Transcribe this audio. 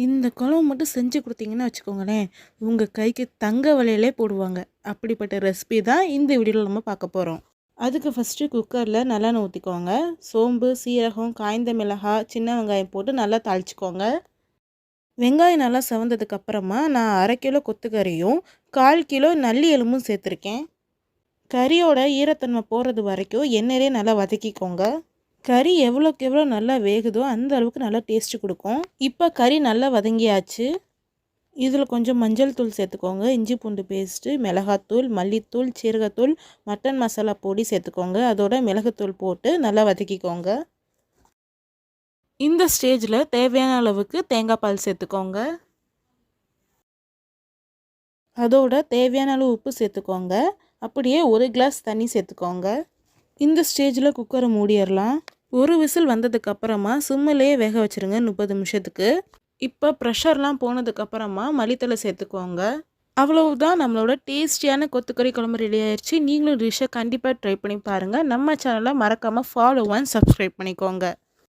இந்த குழம்பு மட்டும் செஞ்சு கொடுத்தீங்கன்னா வச்சுக்கோங்களேன், உங்கள் கைக்கு தங்க வளையலே போடுவாங்க. அப்படிப்பட்ட ரெசிபி தான் இந்த வீடியோவில் நம்ம பார்க்க போகிறோம். அதுக்கு ஃபஸ்ட்டு குக்கரில் நல்லெண்ணெய் ஊற்றிக்கோங்க. சோம்பு, சீரகம், காய்ந்த மிளகாய், சின்ன வெங்காயம் போட்டு நல்லா தாளிச்சிக்கோங்க. வெங்காயம் நல்லா செவந்ததுக்கப்புறமா நான் 1/2 கிலோ கொத்துக்கறியும் 1/4 கிலோ நல்லி எலும்பும் சேர்த்துருக்கேன். கறியோட ஈரத்தன்மை போகிறது வரைக்கும் எண்ணெயிலே நல்லா வதக்கிக்கோங்க. கறி எவ்வளோக்கு எவ்வளோ நல்லா வேகுதோ அந்த அளவுக்கு நல்லா டேஸ்ட்டு கொடுக்கும். இப்போ கறி நல்லா வதங்கியாச்சு. இதில் கொஞ்சம் மஞ்சள் தூள் சேர்த்துக்கோங்க, இஞ்சி பூண்டு பேஸ்ட்டு, மிளகாத்தூள், மல்லித்தூள், சீரகத்தூள், மட்டன் மசாலா பொடி சேர்த்துக்கோங்க. அதோட மிளகுத்தூள் போட்டு நல்லா வதக்கிக்கோங்க. இந்த ஸ்டேஜில் தேவையான அளவுக்கு தேங்காய் பால் சேர்த்துக்கோங்க. அதோட தேவையான அளவு உப்பு சேர்த்துக்கோங்க. அப்படியே 1 கிளாஸ் தண்ணி சேர்த்துக்கோங்க. இந்த ஸ்டேஜில் குக்கரை மூடிடலாம். ஒரு விசில் வந்ததுக்கப்புறமா சிம்மிலேயே வேக வச்சுருங்க 30 நிமிஷத்துக்கு. இப்போ ப்ரெஷர்லாம் போனதுக்கப்புறமா மல்லித்தலை சேர்த்துக்கோங்க. அவ்வளவுதான், நம்மளோட டேஸ்டியான கொத்துக்கறி குழம்பு ரெடி ஆயிடுச்சு. நீங்களும் டிஷ்ஷை கண்டிப்பாக ட்ரை பண்ணி பாருங்கள். நம்ம சேனலை மறக்காமல் ஃபாலோ அண்ட் சப்ஸ்கிரைப் பண்ணிக்கோங்க.